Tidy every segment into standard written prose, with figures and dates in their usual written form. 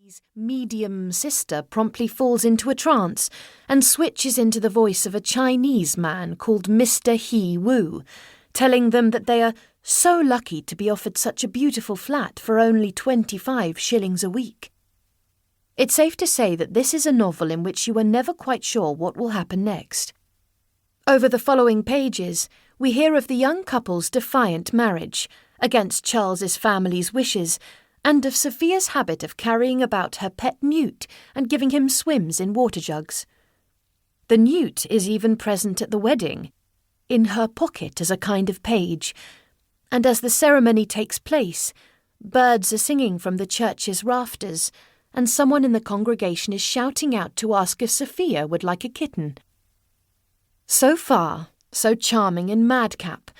Maggie's medium sister promptly falls into a trance and switches into the voice of a Chinese man called Mr. He Wu, telling them that they are so lucky to be offered such a beautiful flat for only 25 shillings a week. It's safe to say that this is a novel in which you are never quite sure what will happen next. Over the following pages, we hear of the young couple's defiant marriage, against Charles's family's wishes, and of Sophia's habit of carrying about her pet newt and giving him swims in water jugs. The newt is even present at the wedding, in her pocket as a kind of page, and as the ceremony takes place, birds are singing from the church's rafters, and someone in the congregation is shouting out to ask if Sophia would like a kitten. So far, so charming and madcap.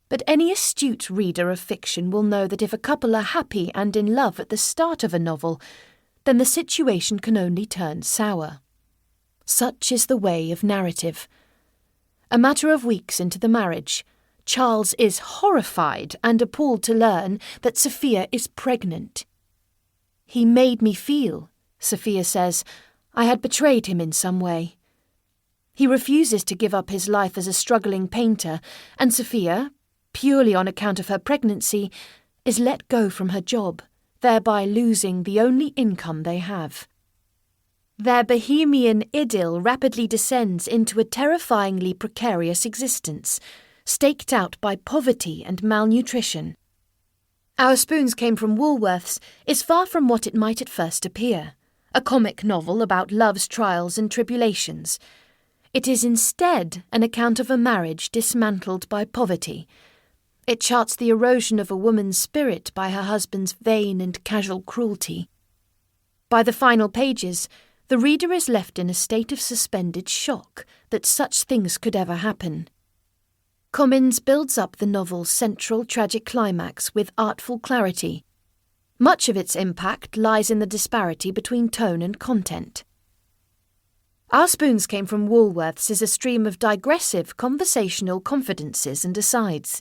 But any astute reader of fiction will know that if a couple are happy and in love at the start of a novel, then the situation can only turn sour. Such is the way of narrative. A matter of weeks into the marriage, Charles is horrified and appalled to learn that Sophia is pregnant. "He made me feel," Sophia says, "I had betrayed him in some way." He refuses to give up his life as a struggling painter, and Sophia, purely on account of her pregnancy, is let go from her job, thereby losing the only income they have. Their bohemian idyll rapidly descends into a terrifyingly precarious existence, staked out by poverty and malnutrition. Our Spoons Came from Woolworths is far from what it might at first appear, a comic novel about love's trials and tribulations. It is instead an account of a marriage dismantled by poverty. It charts the erosion of a woman's spirit by her husband's vain and casual cruelty. By the final pages, the reader is left in a state of suspended shock that such things could ever happen. Comyns builds up the novel's central tragic climax with artful clarity. Much of its impact lies in the disparity between tone and content. Our Spoons Came from Woolworths is a stream of digressive conversational confidences and asides,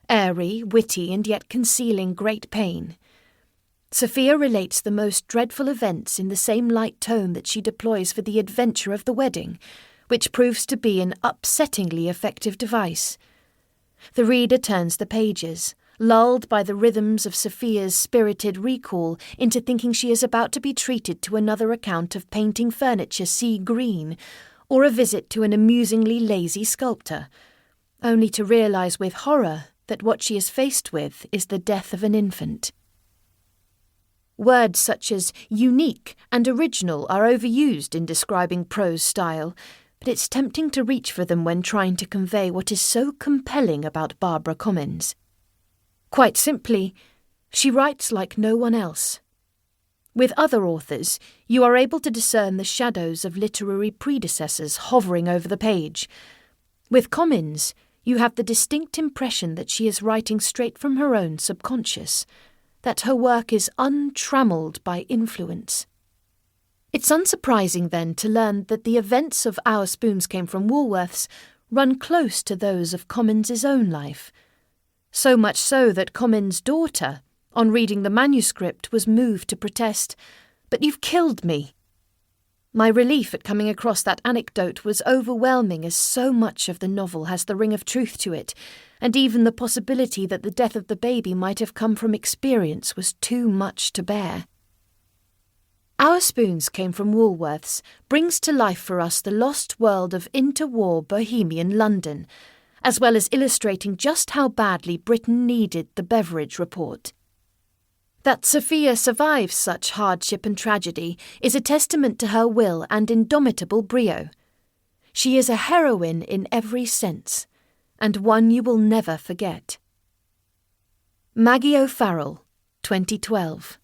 airy, witty, and yet concealing great pain. Sophia relates the most dreadful events in the same light tone that she deploys for the adventure of the wedding, which proves to be an upsettingly effective device. The reader turns the pages, lulled by the rhythms of Sophia's spirited recall into thinking she is about to be treated to another account of painting furniture sea green, or a visit to an amusingly lazy sculptor, only to realise with horror that what she is faced with is the death of an infant. Words such as unique and original are overused in describing prose style, but it's tempting to reach for them when trying to convey what is so compelling about Barbara Comyns. Quite simply, she writes like no one else. With other authors, you are able to discern the shadows of literary predecessors hovering over the page. With Comyns, you have the distinct impression that she is writing straight from her own subconscious, that her work is untrammelled by influence. It's unsurprising, then, to learn that the events of Our Spoons Came from Woolworths run close to those of Comyns' own life. So much so that Comyns' daughter, on reading the manuscript, was moved to protest, "But you've killed me." My relief at coming across that anecdote was overwhelming, as so much of the novel has the ring of truth to it, and even the possibility that the death of the baby might have come from experience was too much to bear. Our Spoons Came from Woolworths brings to life for us the lost world of interwar bohemian London, as well as illustrating just how badly Britain needed the Beveridge Report. That Sophia survives such hardship and tragedy is a testament to her will and indomitable brio. She is a heroine in every sense, and one you will never forget. Maggie O'Farrell, 2012.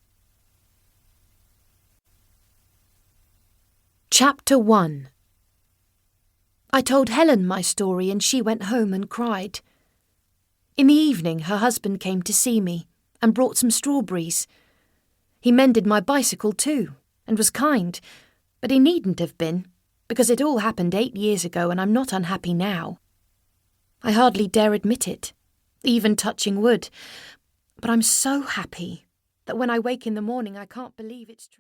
Chapter 1. I told Helen my story and she went home and cried. In the evening her husband came to see me and brought some strawberries. He mended my bicycle too, and was kind, but he needn't have been, because it all happened 8 years ago and I'm not unhappy now. I hardly dare admit it, even touching wood, but I'm so happy that when I wake in the morning I can't believe it's true.